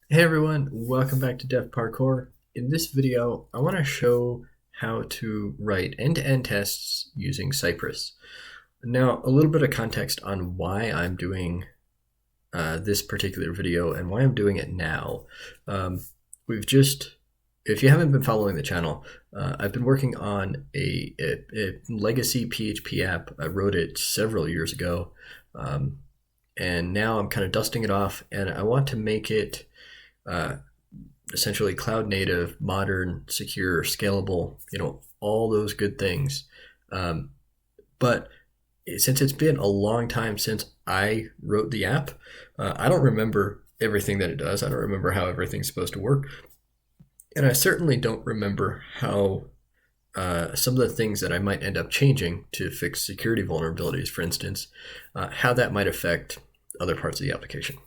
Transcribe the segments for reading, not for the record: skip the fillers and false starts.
Hey everyone, welcome back to Dev Parkour. In this video, I want to show how to write end-to-end tests using Cypress. Now, a little bit of context on why I'm doing this particular video and why I'm doing it now. If you haven't been following the channel, I've been working on a legacy PHP app. I wrote it several years ago, and now I'm kind of dusting it off, and I want to make it uh, essentially cloud native, modern, secure, scalable, all those good things. But since it's been a long time since I wrote the app, I don't remember everything that it does. I don't remember how everything's supposed to work. And I certainly don't remember how some of the things that I might end up changing to fix security vulnerabilities, for instance, how that might affect other parts of the application.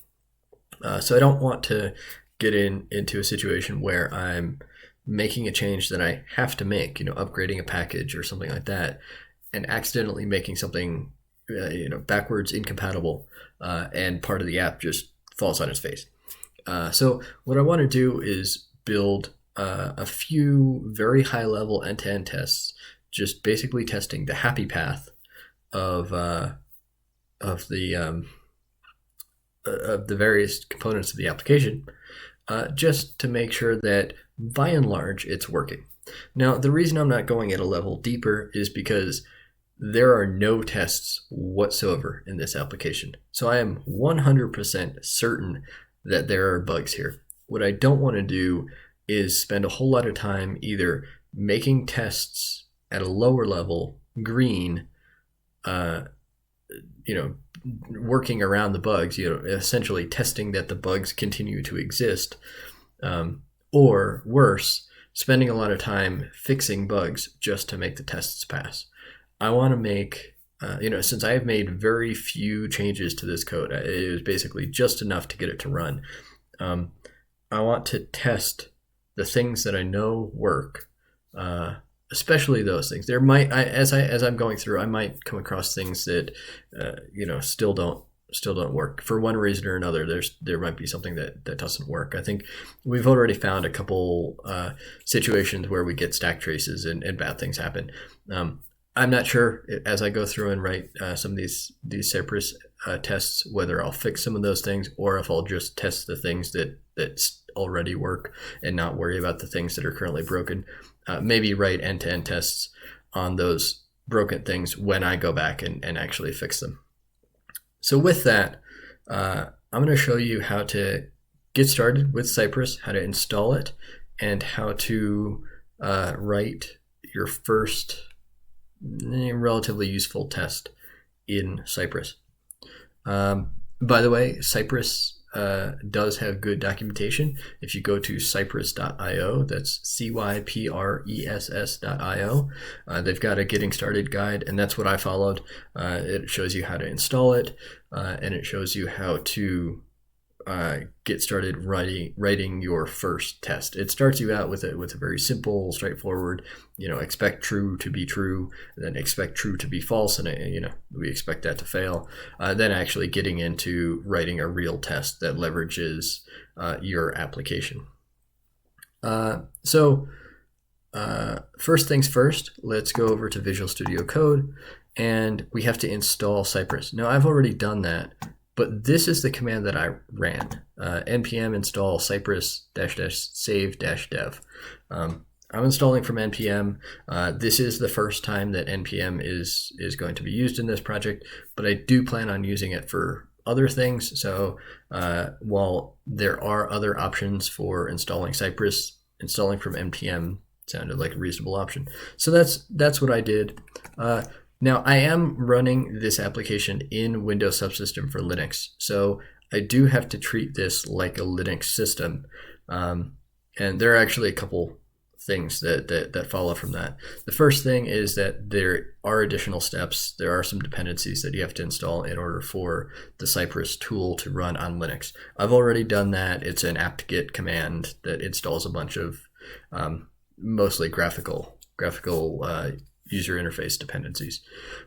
So I don't want to get into a situation where I'm making a change that I have to make, upgrading a package or something like that, and accidentally making something, backwards incompatible, and part of the app just falls on its face. So what I want to do is build a few very high-level end-to-end tests, just basically testing the happy path of the various components of the application, just to make sure that by and large it's working. Now, the reason I'm not going at a level deeper is because there are no tests whatsoever in this application. So I am 100% certain that there are bugs here. What I don't want to do is spend a whole lot of time either making tests at a lower level green, working around the bugs, essentially testing that the bugs continue to exist, or worse, spending a lot of time fixing bugs just to make the tests pass. I want to make, since I have made very few changes to this code, it was basically just enough to get it to run. I want to test the things that I know work, especially those things. There might, as I'm going through, I might come across things that, still don't work for one reason or another. There might be something that doesn't work. I think we've already found a couple situations where we get stack traces and bad things happen. I'm not sure as I go through and write some of these Cypress tests whether I'll fix some of those things or if I'll just test the things that already work and not worry about the things that are currently broken. Maybe write end-to-end tests on those broken things when I go back and actually fix them. So with that, I'm going to show you how to get started with Cypress, how to install it, and how to write your first relatively useful test in Cypress. By the way, Cypress does have good documentation. If you go to cypress.io, that's cypress.io, they've got a getting started guide, and that's what I followed. It shows you how to install it, and it shows you how to get started writing your first test. It starts you out with a very simple, straightforward, expect true to be true, and then expect true to be false, and we expect that to fail. Then actually getting into writing a real test that leverages your application. First things first, let's go over to Visual Studio Code, and we have to install Cypress. Now, I've already done that, but this is the command that I ran, npm install cypress-save-dev. I'm installing from npm. This is the first time that npm is going to be used in this project, but I do plan on using it for other things. So while there are other options for installing Cypress, installing from npm sounded like a reasonable option. So that's what I did. Now, I am running this application in Windows Subsystem for Linux, so I do have to treat this like a Linux system. And there are actually a couple things that follow from that. The first thing is that there are additional steps. There are some dependencies that you have to install in order for the Cypress tool to run on Linux. I've already done that. It's an apt-get command that installs a bunch of mostly graphical user interface dependencies.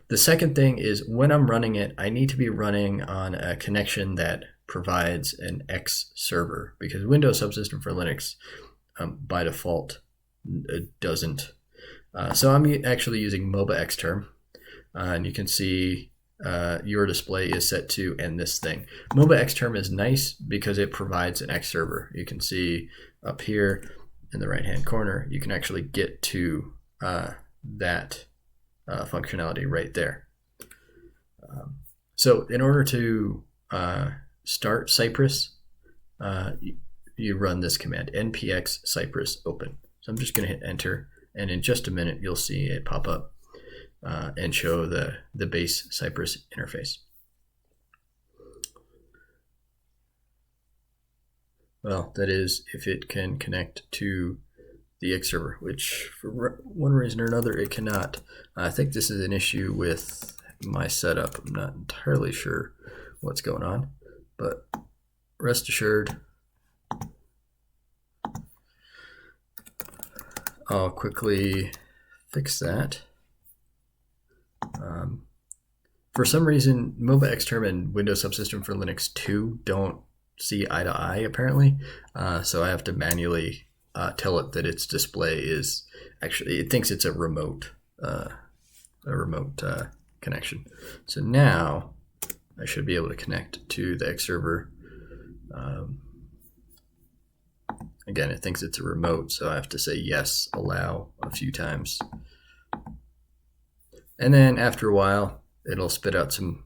The second thing is when I'm running it, I need to be running on a connection that provides an X server, because Windows Subsystem for Linux by default doesn't. So I'm actually using MOBA Xterm, and you can see your display is set to and this thing. MOBA Xterm is nice because it provides an X server. You can see up here in the right hand corner, you can actually get to that functionality right there. So in order to start Cypress, you run this command, npx cypress open. So I'm just going to hit enter, and in just a minute you'll see it pop up and show the base Cypress interface. Well, that is if it can connect to the X server, which for one reason or another it cannot. I think this is an issue with my setup. I'm not entirely sure what's going on, but rest assured I'll quickly fix that. For some reason, MOBA Xterm and Windows Subsystem for Linux 2 don't see eye to eye apparently, so I have to manually tell it that its display is actually, it thinks it's a remote connection. So now I should be able to connect to the X server. Again, it thinks it's a remote, so I have to say yes, allow a few times. And then after a while, it'll spit out some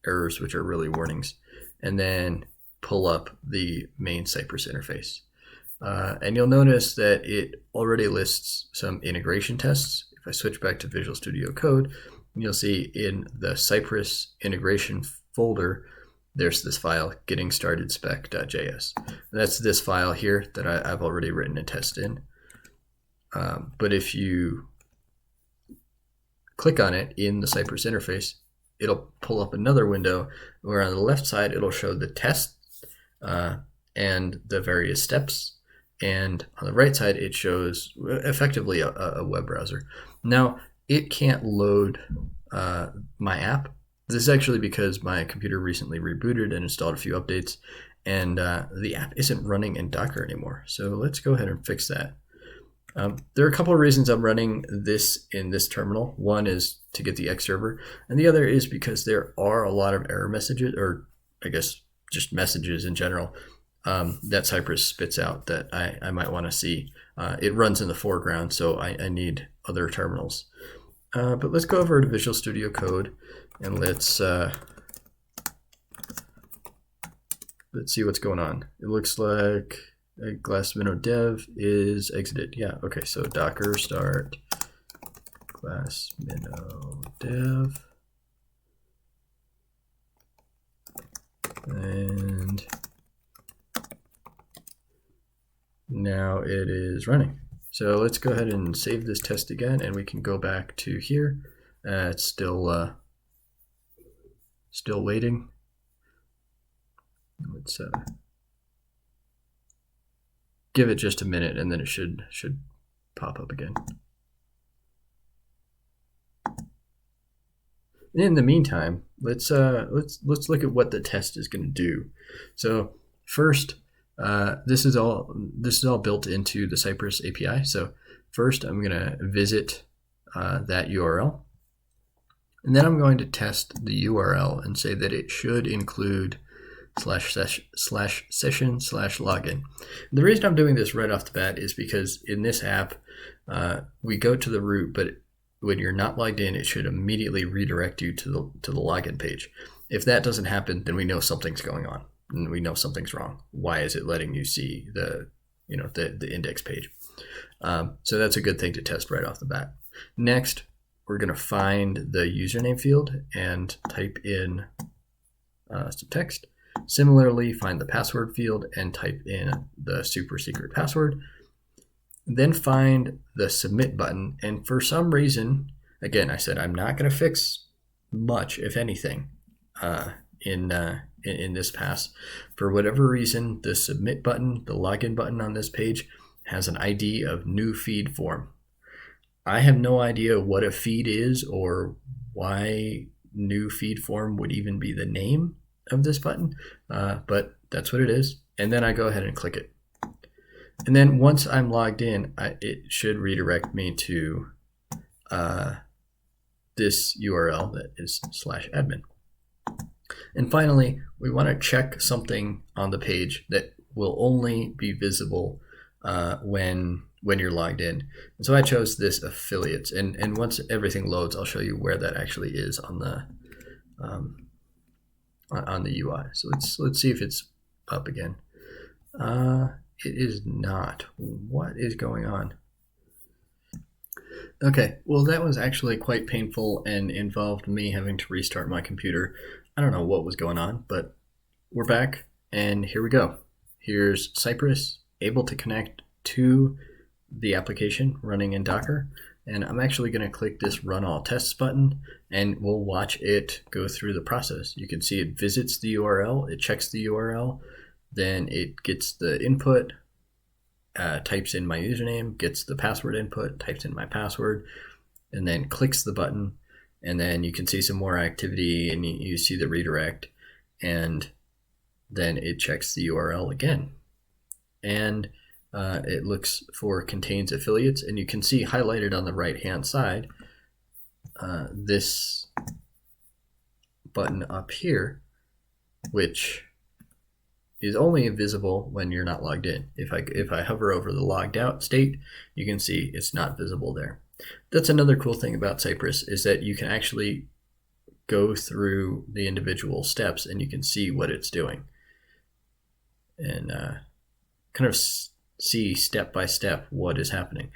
errors, which are really warnings, and then pull up the main Cypress interface. And you'll notice that it already lists some integration tests. If I switch back to Visual Studio Code, you'll see in the Cypress integration folder, there's this file, gettingstartedspec.js. That's this file here that I've already written a test in. But if you click on it in the Cypress interface, it'll pull up another window where on the left side it'll show the test and the various steps, and on the right side it shows effectively a web browser. Now it can't load my app. This is actually because my computer recently rebooted and installed a few updates, and the app isn't running in Docker anymore. So let's go ahead and fix that. There are a couple of reasons I'm running this in this terminal. One is to get the X server, and the other is because there are a lot of error messages, or I guess just messages in general, that Cypress spits out that I might want to see. It runs in the foreground, so I need other terminals. But let's go over to Visual Studio Code and let's see what's going on. It looks like Glassminnow dev is exited. Yeah, okay, so docker start Glassminnow dev, and now it is running. So let's go ahead and save this test again, and we can go back to here. It's still waiting. Let's give it just a minute, and then it should pop up again. In the meantime, let's look at what the test is going to do. So first, this is all built into the Cypress API. So first, I'm going to visit that URL, and then I'm going to test the URL and say that it should include /session/login. The reason I'm doing this right off the bat is because in this app, we go to the root, but when you're not logged in, it should immediately redirect you to the login page. If that doesn't happen, then we know something's going on, and we know something's wrong. Why is it letting you see the index page? So that's a good thing to test right off the bat. Next, we're going to find the username field and type in some text. Similarly, find the password field and type in the super secret password. Then find the submit button, and for some reason, again, I said I'm not going to fix much, if anything, in this pass. For whatever reason, the submit button, the login button on this page, has an ID of new feed form. I have no idea what a feed is or why new feed form would even be the name. of this button, but that's what it is. And then I go ahead and click it. And then once I'm logged in, it should redirect me to this URL that is /admin. And finally, we want to check something on the page that will only be visible when you're logged in. And so I chose this affiliates, and once everything loads, I'll show you where that actually is on the UI. So let's see if it's up again. It is not. What is going on? Okay, well that was actually quite painful and involved me having to restart my computer. I don't know what was going on, but we're back and here we go. Here's Cypress able to connect to the application running in Docker. And I'm actually going to click this Run All Tests button, and we'll watch it go through the process. You can see it visits the URL, it checks the URL, then it gets the input, types in my username, gets the password input, types in my password, and then clicks the button. And then you can see some more activity, and you see the redirect, and then it checks the URL again. And it looks for contains affiliates, and you can see highlighted on the right hand side this button up here, which is only visible when you're not logged in. If I hover over the logged out state, you can see it's not visible there. That's another cool thing about Cypress, is that you can actually go through the individual steps and you can see what it's doing, and kind of see step by step what is happening.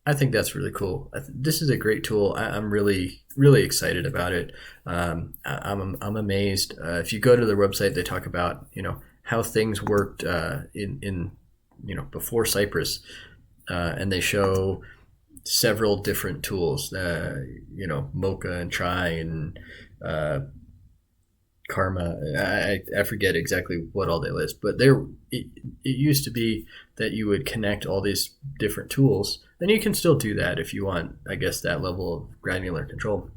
I think that's really cool. This is a great tool. I'm really excited about it. I'm amazed. If you go to their website, they talk about how things worked in before Cypress, and they show several different tools. Mocha and Try and Karma. I forget exactly what all they list, but it used to be that you would connect all these different tools, and you can still do that if you want, I guess, that level of granular control.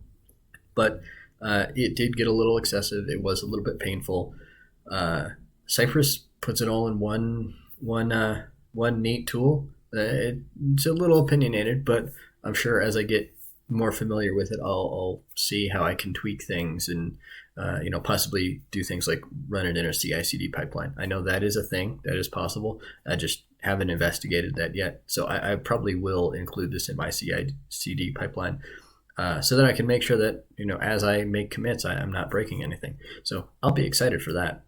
But it did get a little excessive. It was a little bit painful. Cypress puts it all in one neat tool. It's a little opinionated, but I'm sure as I get more familiar with it, I'll see how I can tweak things and possibly do things like run it in a CI/CD pipeline. I know that is a thing that is possible. I just haven't investigated that yet, so I probably will include this in my CI/CD pipeline, so that I can make sure that as I make commits, I'm not breaking anything. So I'll be excited for that.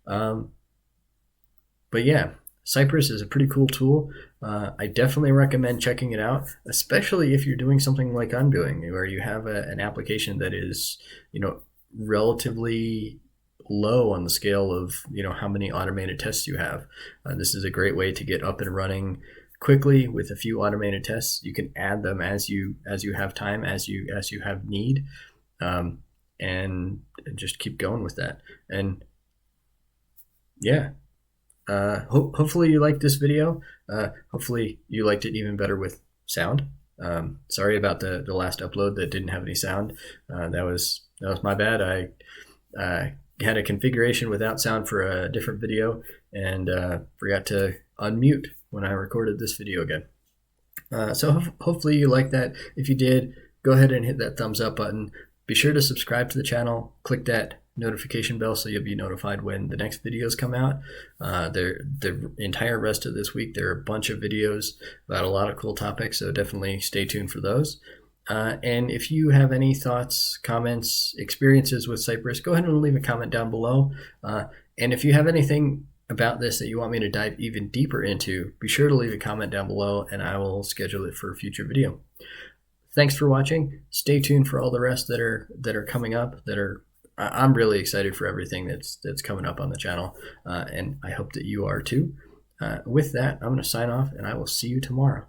But yeah, Cypress is a pretty cool tool. I definitely recommend checking it out, especially if you're doing something like I'm doing, where you have an application that is, relatively low on the scale of, how many automated tests you have. This is a great way to get up and running quickly with a few automated tests. You can add them as you have time, as you have need, and just keep going with that. And yeah. Hopefully you liked this video. Hopefully you liked it even better with sound. Sorry about the last upload that didn't have any sound. That was my bad. I had a configuration without sound for a different video and forgot to unmute when I recorded this video again. So hopefully you liked that. If you did, go ahead and hit that thumbs up button. Be sure to subscribe to the channel. Click that notification bell so you'll be notified when the next videos come out. The entire rest of this week, there are a bunch of videos about a lot of cool topics, so definitely stay tuned for those. And if you have any thoughts, comments, experiences with Cypress, go ahead and leave a comment down below. And if you have anything about this that you want me to dive even deeper into, be sure to leave a comment down below and I will schedule it for a future video. Thanks for watching. Stay tuned for all the rest that are coming up. I'm really excited for everything that's coming up on the channel, and I hope that you are too. With that, I'm going to sign off, and I will see you tomorrow.